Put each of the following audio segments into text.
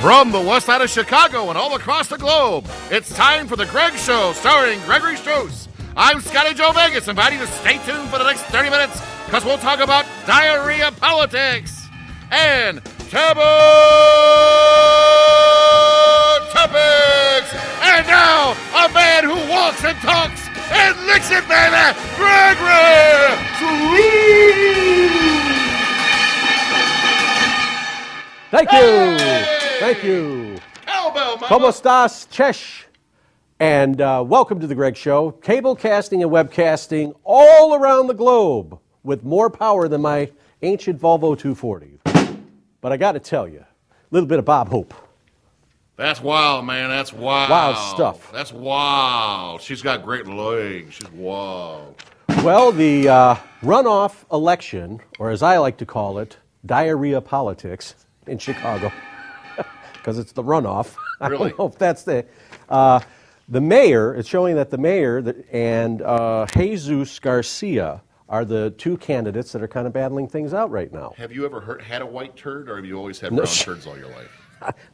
From the west side of Chicago and all across the globe, it's time for The Greg Show, starring Gregory Struss. I'm Scotty Joe Vegas, inviting you to stay tuned for the next 30 minutes, because we'll talk about diarrhea politics and Tabooooo Topics. And now, a man who walks and talks and licks it, baby, Gregory Struss. Thank you. Thank you. Cowbell, mama. ¿Cómo estás, Chesh? And welcome to The Greg Show, cable casting and webcasting all around the globe with more power than my ancient Volvo 240. But I got to tell you, a little bit of Bob Hope. That's wild, man. That's wild. Wild stuff. That's wild. She's got great legs. She's wild. Well, the runoff election, or as I like to call it, diarrhea politics in Chicago, because it's the runoff. Really? I don't know if that's the mayor. It's showing that the mayor and Jesus Garcia are the two candidates that are kind of battling things out right now. Have you ever had a white turd, or have you always had brown turds all your life?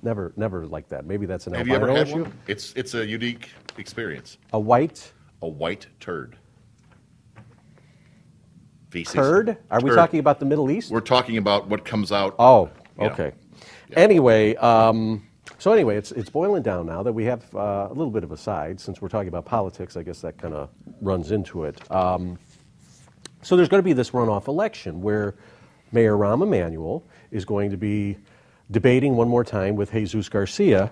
Never like that. Maybe that's an Have you ever albino had issue. one? It's a unique experience. A white turd. Feces. turd? Are we talking about the Middle East? We're talking about what comes out. Oh, you know. okay. Yeah. Anyway, it's boiling down now that we have a little bit of a side. Since we're talking about politics, I guess that kind of runs into it. So there's going to be this runoff election where Mayor Rahm Emanuel is going to be debating one more time with Jesus Garcia.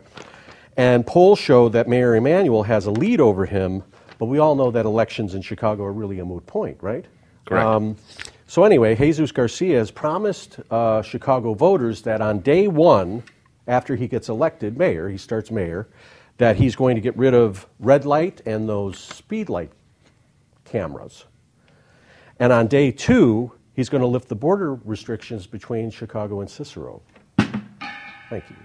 And polls show that Mayor Emanuel has a lead over him, but we all know that elections in Chicago are really a moot point, right? Correct. So anyway, Jesus Garcia has promised Chicago voters that on day one, after he gets elected mayor, he starts mayor, that he's going to get rid of red light and those speed light cameras. And on day two, he's going to lift the border restrictions between Chicago and Cicero. Thank you.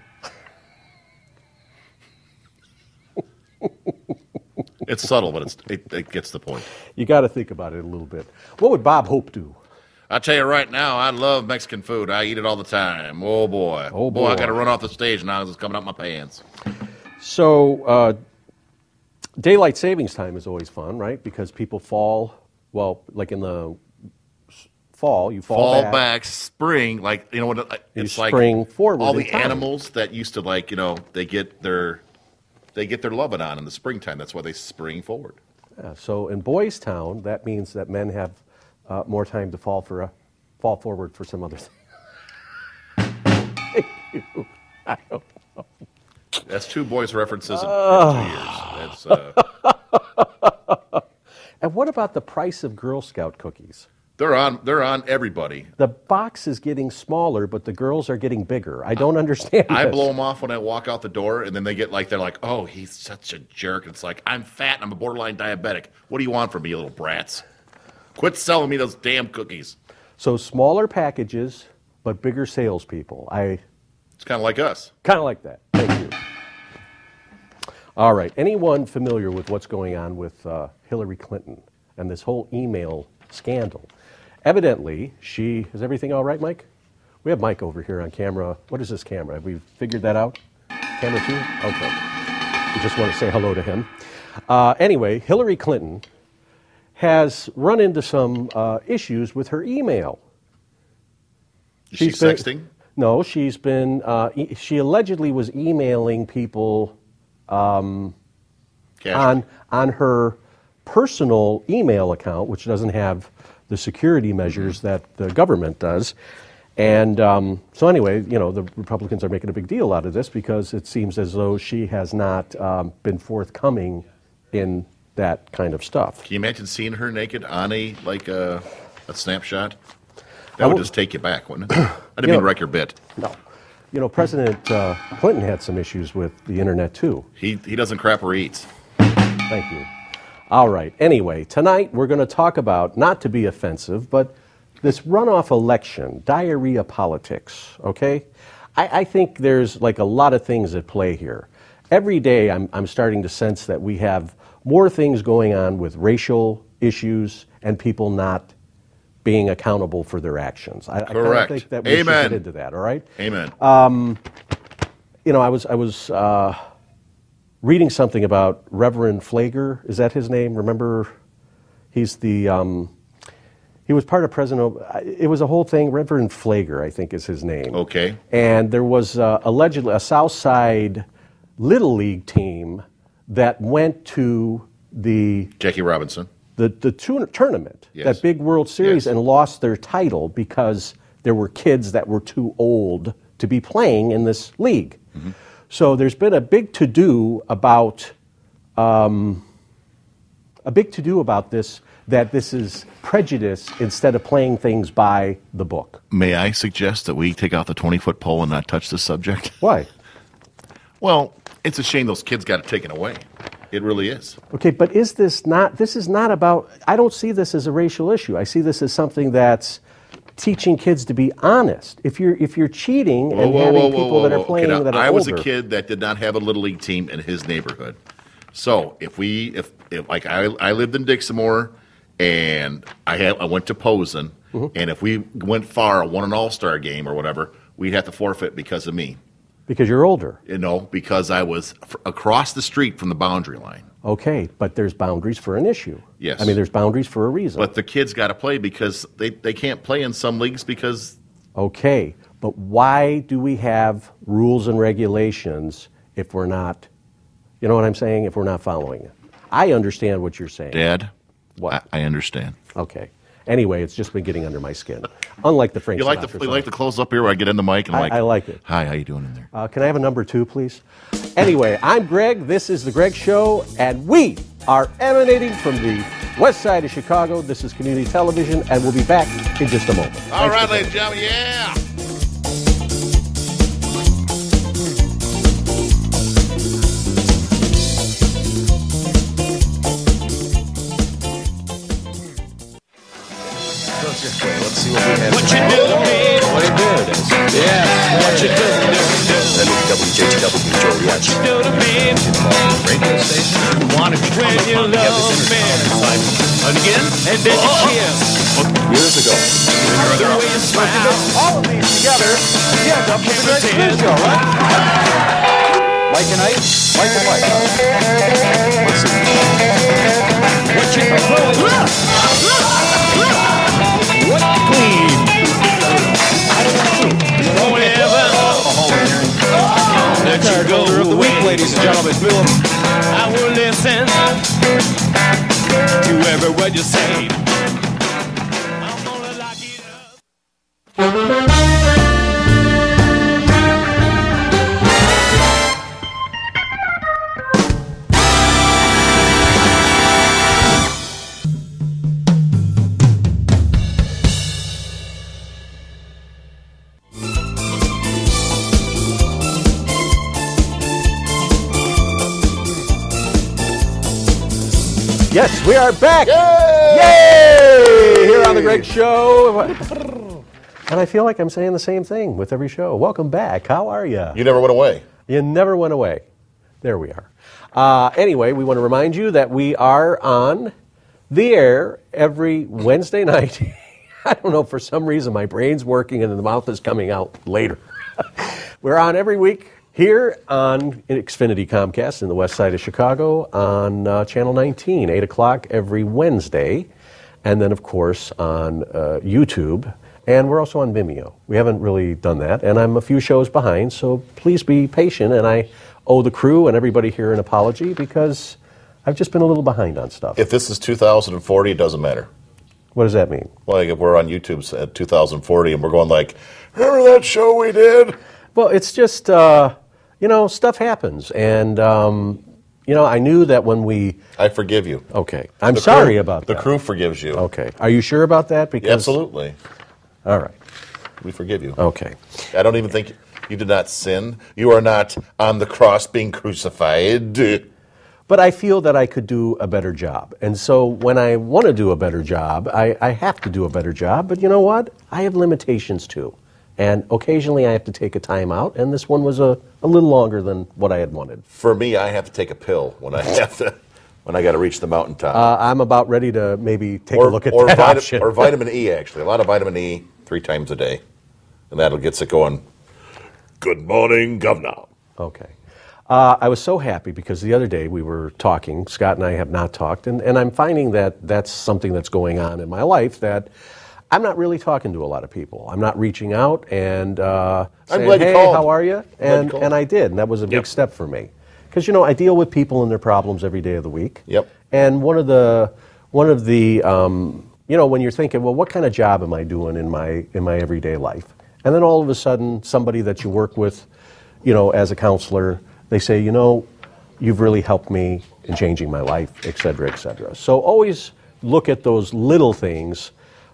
It's subtle, but it gets the point. You got to think about it a little bit. What would Bob Hope do? I tell you right now, I love Mexican food. I eat it all the time. Oh boy. Oh, boy. I got to run off the stage now because it's coming out my pants. So daylight savings time is always fun, right? Because people fall, well, like in the fall, you fall back, spring, like, you know what, it's like spring forward all in the time. animals that used to, like, you know, they get their loving on in the springtime. That's why they spring forward. Yeah, so in Boys Town, that means that men have more time to fall forward for some other thing. Thank you. I don't know. That's two boys references in 2 years. That's, And what about the price of Girl Scout cookies? they're on everybody. The box is getting smaller, but the girls are getting bigger. I don't understand I this. blow them off when I walk out the door, and then they're like, oh, he's such a jerk. It's like, I'm fat and I'm a borderline diabetic. What do you want from me, you little brats? Quit selling me those damn cookies. So smaller packages, but bigger salespeople. It's kind of like us. Kind of like that. Thank you. All right. Anyone familiar with what's going on with Hillary Clinton and this whole email scandal? Evidently, is everything all right, Mike? We have Mike over here on camera. What is this camera? Have we figured that out? Camera 2? Okay. We just want to say hello to him. Anyway, Hillary Clinton has run into some issues with her email. Is she sexting? No, she's been, she allegedly was emailing people on her personal email account, which doesn't have the security measures that the government does. And so anyway, you know, the Republicans are making a big deal out of this because it seems as though she has not been forthcoming in that kind of stuff. Can you imagine seeing her naked on a snapshot? That would just take you back, wouldn't it? I didn't mean to wreck your bit. No. You know, President Clinton had some issues with the internet, too. He doesn't crap where he eats. Thank you. All right. Anyway, tonight we're going to talk about, not to be offensive, but this runoff election, diarrhea politics, okay? I think there's like a lot of things at play here. Every day I'm starting to sense that we have more things going on with racial issues and people not being accountable for their actions. I kind of think that we should get into that, all right? Amen. I was reading something about Reverend Flager. Is that his name? Remember, he's the he was part of President. It was a whole thing. Reverend Flager, I think, is his name. Okay. And there was allegedly a South Side Little League team that went to the Jackie Robinson. the tournament, Yes. that big World Series, Yes. and lost their title because there were kids that were too old to be playing in this league. Mm-hmm. So there's been a big to-do about this, that this is prejudice instead of playing things by the book. May I suggest that we take out the 20-foot pole and not touch this subject? Why? Well, it's a shame those kids got it taken away. It really is. Okay, but this is not about, I don't see this as a racial issue. I see this as something that's teaching kids to be honest. If you're cheating and having people that are playing Okay, now, that are I was a older- kid that did not have a little league team in his neighborhood. So if like I lived in Dixmoor and I went to Posen, and if we went far, won an all-star game or whatever, we'd have to forfeit because of me. Because you're older. Because I was across the street from the boundary line. Okay, but there's boundaries for an issue. Yes. I mean, there's boundaries for a reason. But the kids got to play because they can't play in some leagues because... Okay, but why do we have rules and regulations if we're not, you know what I'm saying, if we're not following it? I understand what you're saying. Dad, What? I understand. Okay. Anyway, it's just been getting under my skin. Unlike the Frank You like Sinatra the close up here where I get in the mic and I like it. Hi, how you doing in there? Can I have a number 2, please? Anyway, I'm Greg. This is The Greg Show, and we are emanating from the west side of Chicago. This is community television, and we'll be back in just a moment. All Thanks right, for ladies and gentlemen, yeah. Let's see what we have. What you do to me? What it is. Yeah. What you do to me? That is WJTW Joe Yachts. Do to me? Radio station. Want to when you love me? And again? And then you kiss. Years ago. The way you smile. all of these together, you end up with the Greg Pretend. Show, right? Mike and Ike? Mike and Mike. Let's see. What you do? What clean? Whenever let you go Order of the week, away. ladies and gentlemen. I will listen to every word you say. I'm gonna lock it up. Yes, we are back. Yay! Here on The Greg Show. And I feel like I'm saying the same thing with every show. Welcome back. How are you? You never went away. You never went away. There we are. Anyway, we want to remind you that we are on the air every Wednesday night. I don't know, for some reason my brain's working and the mouth is coming out later. We're on every week here on Xfinity Comcast in the west side of Chicago on Channel 19, 8 o'clock every Wednesday. And then, of course, on YouTube. And we're also on Vimeo. We haven't really done that. And I'm a few shows behind, so please be patient. And I owe the crew and everybody here an apology because I've just been a little behind on stuff. If this is 2040, it doesn't matter. What does that mean? Like if we're on YouTube at 2040 and we're going like, remember that show we did? Well, it's just, stuff happens. And, I knew that when we... I forgive you. Okay. I'm The sorry crew- about the that. crew forgives you. Okay. Are you sure about that? Because Absolutely. All right. We forgive you. Okay. I don't even think you did not sin. You are not on the cross being crucified. But I feel that I could do a better job. And so when I want to do a better job, I have to do a better job. But you know what? I have limitations too. And occasionally I have to take a time out, and this one was a little longer than what I had wanted. For me, I have to take a pill when I got to reach the mountaintop. I'm about ready to maybe take a look at that option. Or vitamin E, actually. A lot of vitamin E 3 times a day. And that'll get it going. Good morning, Governor. Okay. I was so happy because the other day we were talking, Scott and I have not talked, and I'm finding that that's something that's going on in my life, that I'm not really talking to a lot of people. I'm not reaching out and saying, glad you hey, called. how are you? Glad you called. And I did, and that was a big Yep. step for me. Because, you know, I deal with people and their problems every day of the week. Yep. And one of the you know, when you're thinking, well, what kind of job am I doing in my everyday life? And then all of a sudden, somebody that you work with, you know, as a counselor, they say, you know, you've really helped me in changing my life, et cetera, et cetera. So always look at those little things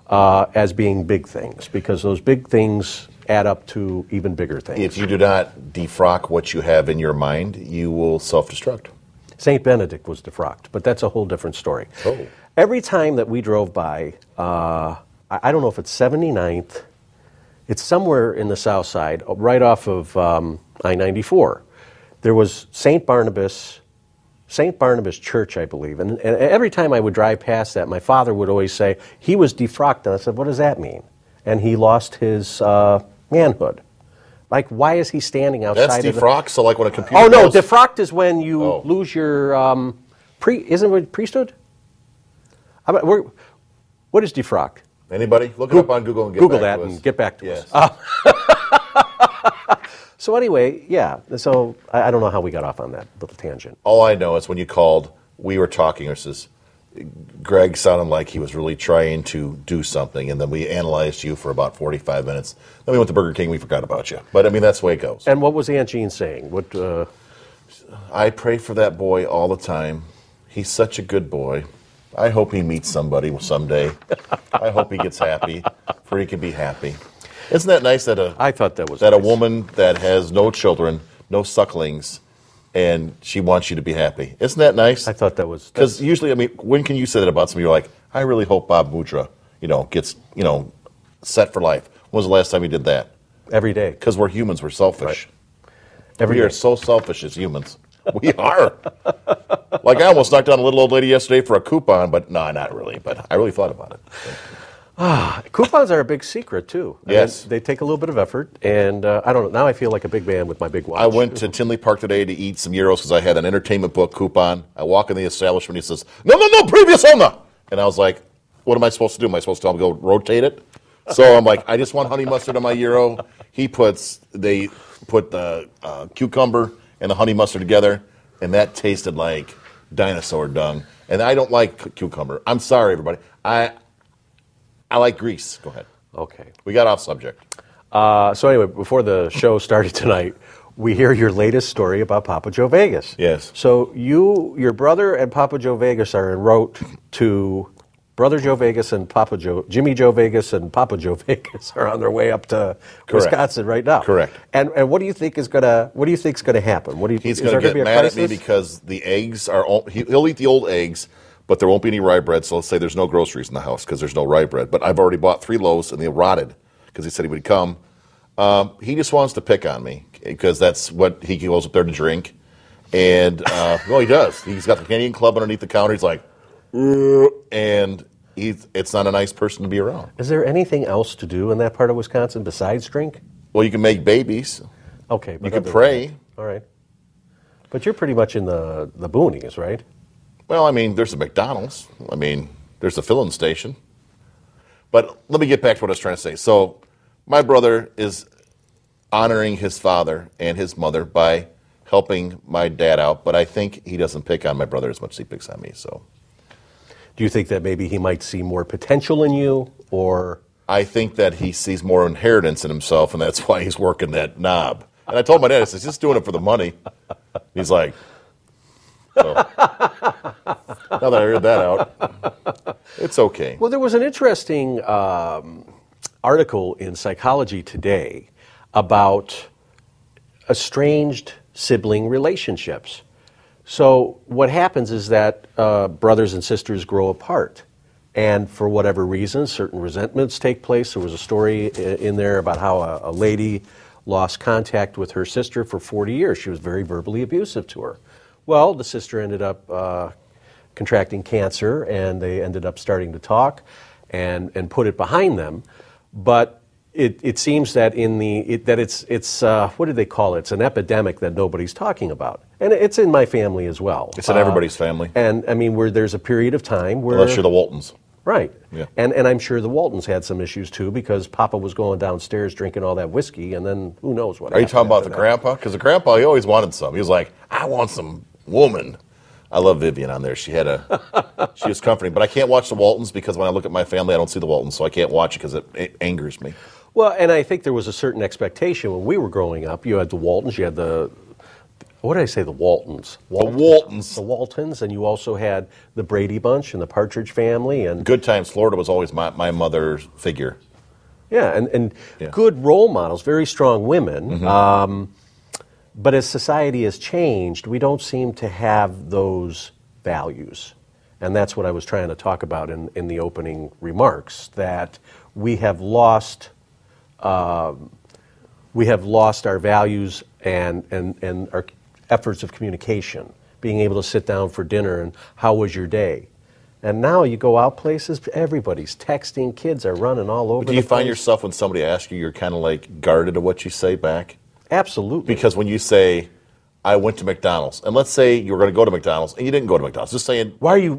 as being big things, because those big things add up to even bigger things. If you do not defrock what you have in your mind, you will self-destruct. St. Benedict was defrocked, but that's a whole different story. Oh. Every time that we drove by, I don't know if it's 79th, it's somewhere in the south side, right off of I-94. There was St. Barnabas Church, I believe, and every time I would drive past that, my father would always say, he was defrocked, and I said, what does that mean? And he lost his manhood. Like, why is he standing outside That's of defrock, so like when a computer Oh, no, goes- defrocked is when you Oh. lose your, isn't it priesthood? What is defrock? Anybody? Look it up on Google and get Google back that to us. and get back to Yes. us. So anyway, yeah, so I don't know how we got off on that little tangent. All I know is when you called, we were talking, or says, Greg sounded like he was really trying to do something, and then we analyzed you for about 45 minutes. Then we went to Burger King, we forgot about you. But, I mean, that's the way it goes. And what was Aunt Jean saying? I pray for that boy all the time. He's such a good boy. I hope he meets somebody someday. I hope he gets happy, for he can be happy. Isn't that nice that I thought that was a nice. woman that has no children, no sucklings, and she wants you to be happy? Isn't that nice? I thought that was... Because usually, I mean, when can you say that about somebody? You're like, I really hope Bob Mudra, gets, set for life. When was the last time you did that? Every day. Because we're humans, we're selfish. Every We day. are so selfish as humans. We are. Like, I almost knocked down a little old lady yesterday for a coupon, but no, not really. But I really thought about it. Coupons are a big secret, too. I Yes. mean, they take a little bit of effort, and I don't know. Now I feel like a big man with my big watch. I went to Tinley Park today to eat some gyros because I had an entertainment book coupon. I walk in the establishment, he says, no, previous owner. And I was like, what am I supposed to do? Am I supposed to tell him to go rotate it? So I'm like, I just want honey mustard on my gyro. They put the cucumber and the honey mustard together, and that tasted like dinosaur dung. And I don't like cucumber. I'm sorry, everybody. I like grease. Go ahead. Okay. We got off subject. So anyway, before the show started tonight, we hear your latest story about Papa Joe Vegas. Yes. So your brother and Papa Joe Vegas are en route to Brother Joe Vegas and Jimmy Joe Vegas and Papa Joe Vegas are on their way up to Wisconsin right now. Correct. And what do you think is gonna happen? He's going to get mad at me because the eggs are. He'll eat the old eggs, but there won't be any rye bread. So let's say there's no groceries in the house because there's no rye bread. But I've already bought 3 loaves and they rotted because he said he would come. He just wants to pick on me because that's what he goes up there to drink. And well, he does. He's got the Canadian Club underneath the counter. He's like, and it's not a nice person to be around. Is there anything else to do in that part of Wisconsin besides drink? Well, you can make babies. Okay. You but can other- pray. All right. But you're pretty much in the boonies, right? Well, I mean, there's a McDonald's. I mean, there's a filling station. But let me get back to what I was trying to say. So my brother is honoring his father and his mother by helping my dad out, but I think he doesn't pick on my brother as much as he picks on me. So Do you think that maybe he might see more potential in you, or... I think that he sees more inheritance in himself, and that's why he's working that knob. And I told my dad, I said, he's just doing it for the money. He's like, so. Now that I heard that out, it's okay. Well, there was an interesting article in Psychology Today about estranged sibling relationships. So what happens is that brothers and sisters grow apart. And for whatever reason, certain resentments take place. There was a story in there about how a lady lost contact with her sister for 40 years. She was very verbally abusive to her. Well, the sister ended up contracting cancer, and they ended up starting to talk and put it behind them. But it seems that it's what do they call it? It's an epidemic that nobody's talking about, and it's in my family as well. It's in everybody's family. And I mean, where there's a period of time where Unless you're the Waltons. right, Yeah. and I'm sure the Waltons had some issues too because Papa was going downstairs drinking all that whiskey, and then who knows what. Are you happened talking about after the that. grandpa? Because the grandpa, he always wanted some. He was like, I want some woman. I love Vivian on there. She was comforting. But I can't watch the Waltons because when I look at my family, I don't see the Waltons, so I can't watch it because it angers me. Well, and I think there was a certain expectation when we were growing up. You had the Waltons, you had what did I say, the Waltons? The Waltons. The Waltons, and you also had the Brady Bunch and the Partridge Family. And Good Times Florida was always my mother's figure. yeah, and Yeah. good role models, very strong women. But as society has changed, we don't seem to have those values. And that's what I was trying to talk about in the opening remarks, that we have lost our values and our efforts of communication, being able to sit down for dinner and how was your day? And now you go out places, everybody's texting, kids are running all over Do you the find place. yourself when somebody asks you, you're kind of like guarded to what you say back? Absolutely. Because when you say, I went to McDonald's, and let's say you were going to go to McDonald's, and you didn't go to McDonald's, just saying, Why are you,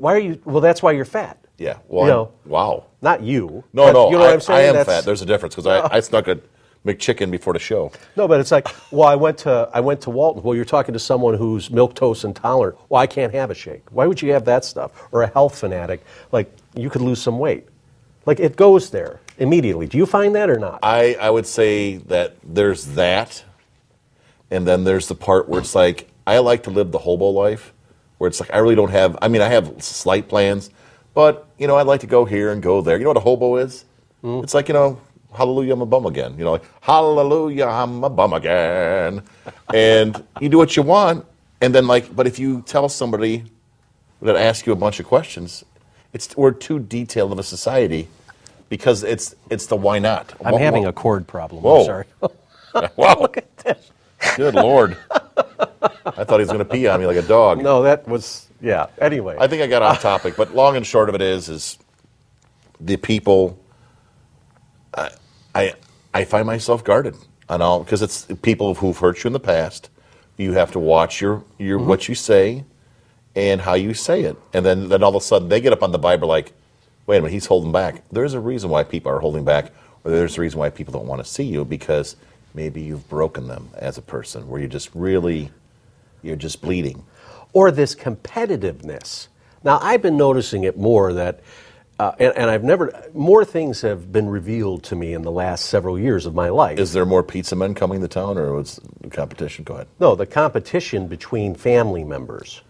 well, that's why you're fat. yeah, well, You know. wow. Not you. No, but no, you know what I'm saying? I am That's- fat. There's a difference, because I snuck a McChicken before the show. No, but it's like, well, I went to Walton. Well, you're talking to someone who's milquetoast intolerant. Well, I can't have a shake. Why would you have that stuff? Or a health fanatic, like you could lose some weight. Like it goes there immediately. Do you find that or not? I would say that there's that, and then there's the part where it's like, I like to live the hobo life, where it's like, I really don't have, I mean, I have slight plans, but, you know, I'd like to go here and go there. You know what a hobo is? It's like, you know, hallelujah, I'm a bum again. You know, like, hallelujah, I'm a bum again. And you do what you want, and then like, but if you tell somebody that asks you a bunch of questions, we're too detailed of a society, because it's the why not. I'm having a cord problem. Whoa. I'm sorry. Wow. Look at this. Good Lord. I thought he was going to pee on me like a dog. No, that was, yeah. Anyway. I think I got off topic, but long and short of it is the people, I find myself guarded on all, because it's people who've hurt you in the past. You have to watch your what you say and how you say it. And then all of a sudden they get up on the Bible like, wait a minute, he's holding back. There's a reason why people are holding back, or there's a reason why people don't want to see you, because maybe you've broken them as a person, where you're just bleeding. Or this competitiveness. Now, I've been noticing it more that, and more things have been revealed to me in the last several years of my life. Is there more pizza men coming to town, or what's the competition? Go ahead. No, the competition between family members.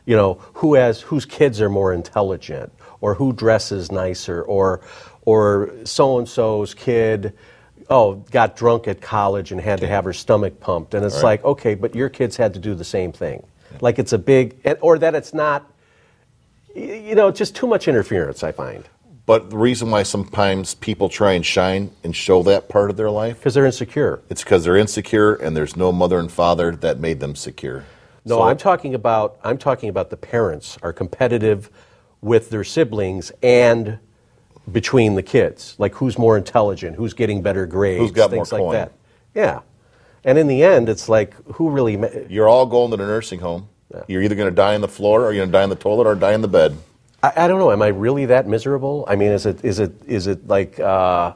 You know, whose kids are more intelligent, or who dresses nicer, or so-and-so's kid, got drunk at college and had to have her stomach pumped. And it's like, okay, but your kids had to do the same thing. Like it's a big, or that it's not, just too much interference, I find. But the reason why sometimes people try and shine and show that part of their life, Because they're insecure. it's because they're insecure and there's no mother and father that made them secure. No, So- I'm talking about the parents are competitive with their siblings and between the kids, like who's more intelligent, who's getting better grades, Who's got things more like coin. that. Yeah, and in the end, it's like who really? You're all going to the nursing home. Yeah. You're either going to die on the floor, or you're going to die in the toilet, or die in the bed. I don't know. Am I really that miserable? I mean, is it like I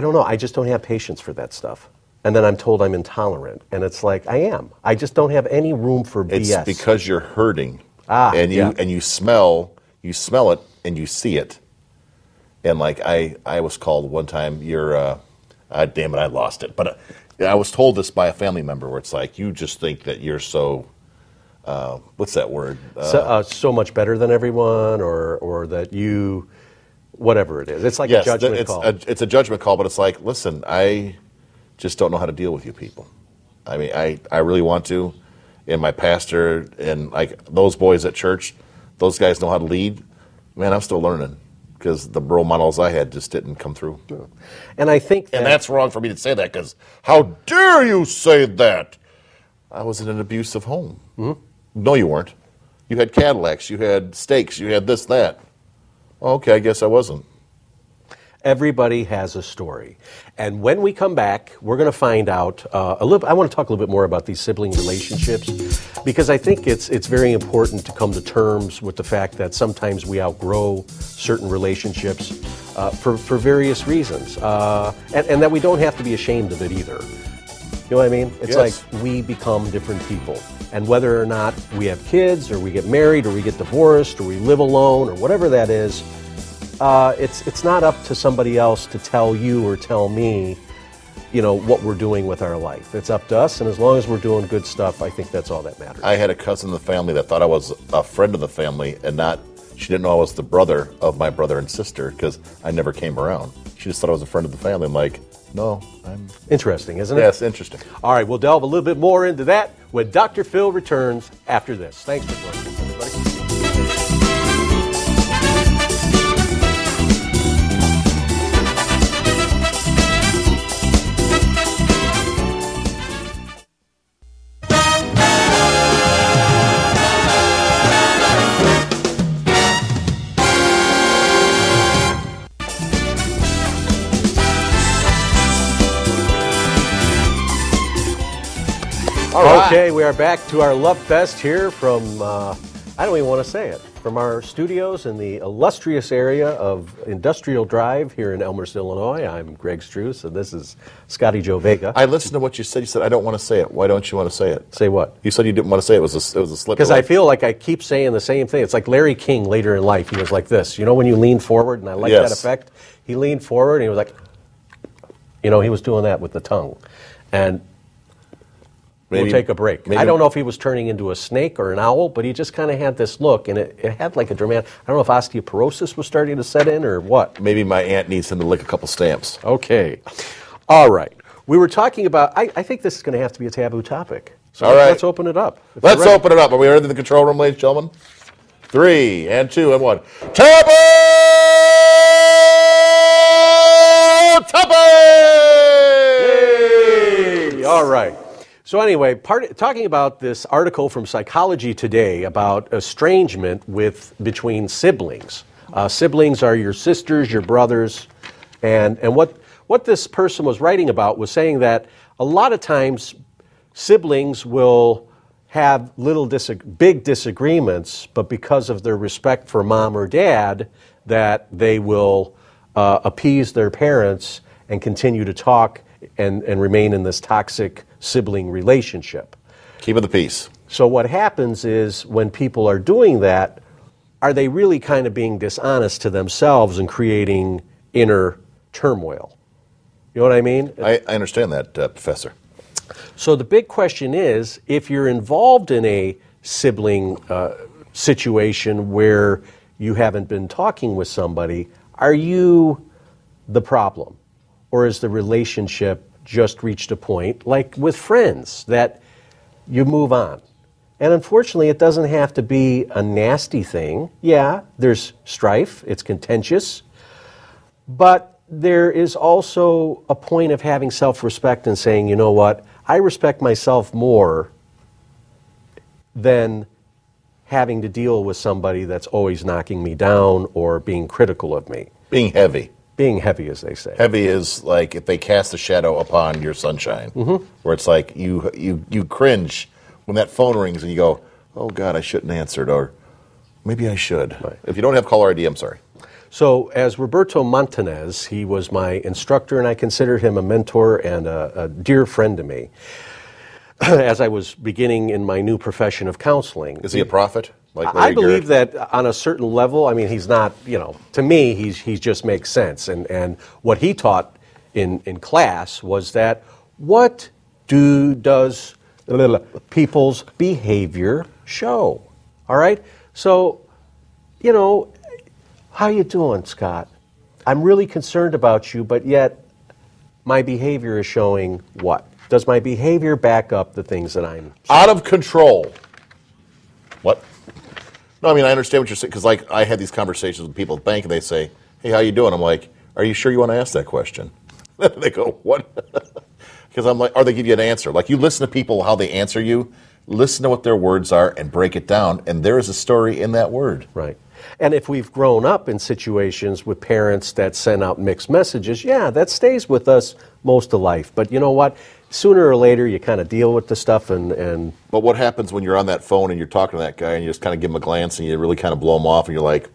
don't know. I just don't have patience for that stuff. And then I'm told I'm intolerant, and it's like I am. I just don't have any room for It's BS. because you're hurting, yeah. and you smell it, and you see it. And like I was called one time, damn it, I lost it. But I was told this by a family member, where it's like, you just think that you're so, what's that word? so much better than everyone, or that you, whatever it is. It's like yes, a judgment call. It's a judgment call, but it's like, listen, I just don't know how to deal with you people. I mean, I really want to. And my pastor and like those boys at church, those guys know how to lead. Man, I'm still learning, because the role models I had just didn't come through. And I think And that's wrong for me to say that, because how dare you say that? I was in an abusive home. Mm-hmm. No, you weren't. You had Cadillacs, you had steaks, you had this, that. Okay, I guess I wasn't. Everybody has a story. And when we come back, we're going to find out a little. I want to talk a little bit more about these sibling relationships, because I think it's very important to come to terms with the fact that sometimes we outgrow certain relationships for various reasons, and that we don't have to be ashamed of it either. You know what I mean? It's Yes. like we become different people. And whether or not we have kids, or we get married, or we get divorced, or we live alone, or whatever that is, it's not up to somebody else to tell you or tell me, what we're doing with our life. It's up to us, and as long as we're doing good stuff, I think that's all that matters. I had a cousin in the family that thought I was a friend of the family, and she didn't know I was the brother of my brother and sister because I never came around. She just thought I was a friend of the family. I'm like, no, I'm... Interesting, isn't it? Yes, interesting. All right, we'll delve a little bit more into that when Dr. Phil returns after this. Thanks for joining us, everybody. All right. Okay, we are back to our Love Fest here from, I don't even want to say it, from our studios in the illustrious area of Industrial Drive here in Elmhurst, Illinois. I'm Greg Struss, and this is Scotty Joe Vega. I listened to what you said. You said, I don't want to say it. Why don't you want to say it? Say what? You said you didn't want to say it. It was a slip. Because I feel like I keep saying the same thing. It's like Larry King later in life. He was like this. You know when you lean forward, and I like Yes. that effect? He leaned forward, and he was like, he was doing that with the tongue. And we'll take a break. I don't know if he was turning into a snake or an owl, but he just kind of had this look, and it had like a dramatic... I don't know if osteoporosis was starting to set in or what. Maybe my aunt needs him to lick a couple stamps. Okay. All right. We were talking about... I think this is going to have to be a taboo topic. So All right. let's open it up. If Let's you're ready. open it up. Are we ready in the control room, ladies and gentlemen? 3 and 2 and 1. Tabooooo Topics! Yay! All right. So anyway, talking about this article from Psychology Today about estrangement between siblings. Siblings are your sisters, your brothers, and what this person was writing about was saying that a lot of times siblings will have big disagreements, but because of their respect for mom or dad, that they will appease their parents and continue to talk and remain in this toxic sibling relationship. Keeping the peace. So what happens is when people are doing that, are they really kind of being dishonest to themselves and creating inner turmoil? You know what I mean? I understand that, Professor. So the big question is, if you're involved in a sibling situation where you haven't been talking with somebody, are you the problem? Or is the relationship just reached a point, like with friends, that you move on? And unfortunately, it doesn't have to be a nasty thing. Yeah, there's strife, it's contentious, but there is also a point of having self-respect and saying, you know what, I respect myself more than having to deal with somebody that's always knocking me down or being critical of me. Being heavy. Being heavy, as they say. Heavy is like if they cast a shadow upon your sunshine, where it's like you cringe when that phone rings and you go, oh, God, I shouldn't answer it, or maybe I should. Right. If you don't have caller ID, I'm sorry. So as Roberto Montanez, he was my instructor, and I considered him a mentor and a dear friend to me as I was beginning in my new profession of counseling. Is he a prophet? Like I Larry believe Garrett? that on a certain level. I mean, he's not, to me, he just makes sense. And what he taught in class was that what does people's behavior show? All right? So, how you doing, Scott? I'm really concerned about you, but yet my behavior is showing what? Does my behavior back up the things that I'm Out of control. What? No, I mean, I understand what you're saying, because like I had these conversations with people at the bank, and they say, hey, how you doing? I'm like, are you sure you want to ask that question? They go, what? Because I'm like, or they give you an answer. Like, you listen to people, how they answer you, listen to what their words are, and break it down, and there is a story in that word. Right. And if we've grown up in situations with parents that send out mixed messages, yeah, that stays with us most of life. But you know what? Sooner or later, you kind of deal with the stuff and... But what happens when you're on that phone and you're talking to that guy and you just kind of give him a glance and you really kind of blow him off and you're like,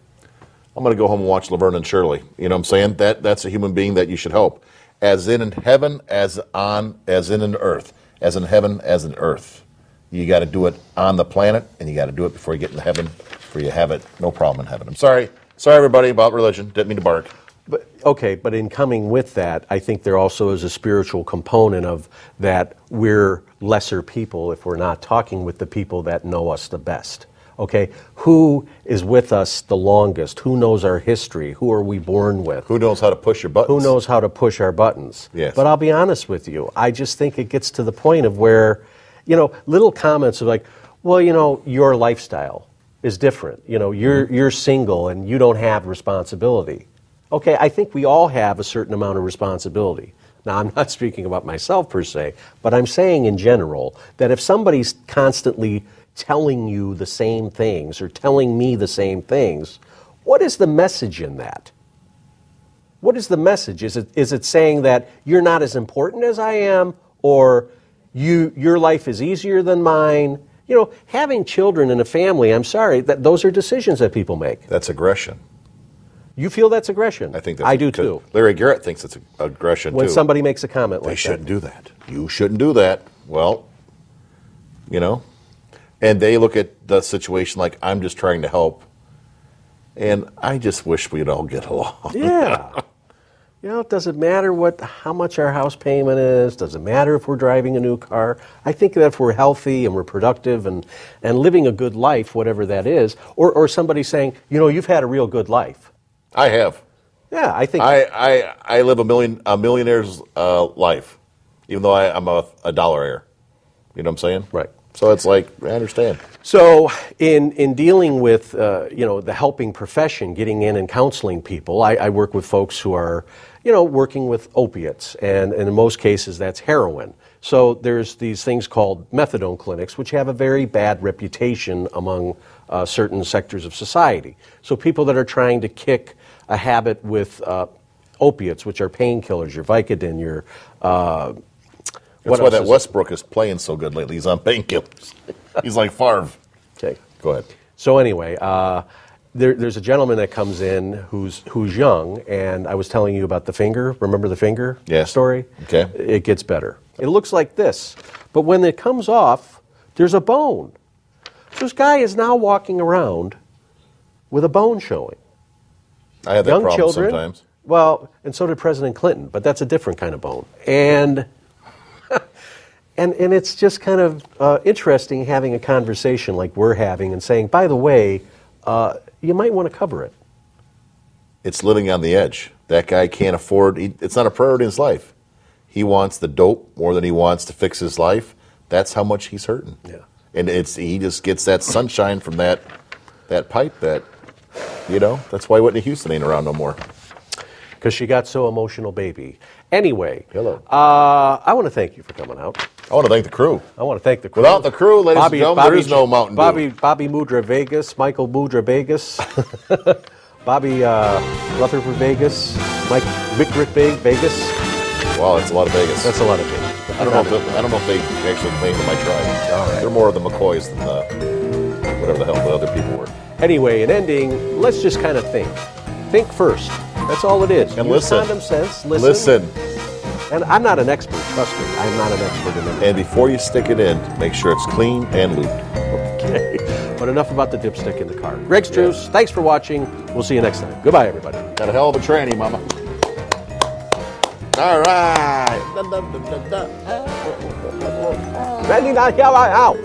I'm going to go home and watch Laverne and Shirley. You know what I'm saying? That's a human being that you should help. As in heaven, as in earth. As in heaven, as in earth. You got to do it on the planet, and you got to do it before you get into heaven, before you have it. No problem in heaven. I'm sorry. Sorry, everybody, about religion. Didn't mean to bark. But in coming with that, I think there also is a spiritual component of that we're lesser people if we're not talking with the people that know us the best. Okay, who is with us the longest? Who knows our history? Who are we born with? Who knows how to push your buttons? Who knows how to push our buttons? Yes. But I'll be honest with you. I just think it gets to the point of where, little comments of like, well, your lifestyle is different. You're single and you don't have responsibility. Okay, I think we all have a certain amount of responsibility. Now, I'm not speaking about myself per se, but I'm saying in general that if somebody's constantly telling you the same things or telling me the same things, what is the message in that? What is the message? Is it saying that you're not as important as I am, or your life is easier than mine? Having children in a family, I'm sorry, those are decisions that people make. That's aggression. You feel that's aggression? I think that's I do too. Larry Garrett thinks it's aggression when too. Somebody makes a comment like that. They shouldn't do that. You shouldn't do that. Well, and they look at the situation like, I'm just trying to help. And I just wish we'd all get along. Yeah. It doesn't matter how much our house payment is. Doesn't matter if we're driving a new car. I think that if we're healthy and we're productive and living a good life, whatever that is, or somebody saying, you've had a real good life. I have. Yeah, I think... I live a millionaire's life, even though I'm a dollar heir. You know what I'm saying? Right. So it's like, I understand. So in dealing with, the helping profession, getting in and counseling people, I work with folks who are, working with opiates, and in most cases that's heroin. So there's these things called methadone clinics, which have a very bad reputation among certain sectors of society. So people that are trying to kick a habit with opiates, which are painkillers, your Vicodin, your... That's why that Westbrook is playing so good lately. He's on painkillers. He's like Favre. Okay. Go ahead. So anyway, there's a gentleman that comes in who's young, and I was telling you about the finger. Remember the finger story? Okay. It gets better. It looks like this, but when it comes off, there's a bone. So this guy is now walking around with a bone showing. I have that Young problem children, sometimes. Well, and so did President Clinton, but that's a different kind of bone. And it's just kind of interesting having a conversation like we're having and saying, by the way, you might want to cover it. It's living on the edge. That guy can't afford, it's not a priority in his life. He wants the dope more than he wants to fix his life. That's how much he's hurting. Yeah. And he just gets that sunshine from that pipe that, that's why Whitney Houston ain't around no more. Because she got so emotional, baby. Anyway, Hello. I want to thank you for coming out. I want to thank the crew. I want to thank the crew. Without the crew, ladies and gentlemen, there is no Mountain Dew. Bobby Mudra Vegas, Michael Mudra Vegas, Bobby Rutherford Vegas, Mike Rick Vegas. Wow, that's a lot of Vegas. That's a lot of Vegas. I don't know if they actually claim to my tribe. All right. They're more of the McCoys than the whatever the hell the other people were. Anyway, in ending, let's just kind of think. Think first. That's all it is. And Use listen. Condom sense. Listen. And I'm not an expert, trust me. I'm not an expert in anything. And before you stick it in, make sure it's clean and lubed. Okay. But enough about the dipstick in the car. Greg Struss, thanks for watching. We'll see you next time. Goodbye, everybody. Got a hell of a tranny, mama. All right. Randy, not out.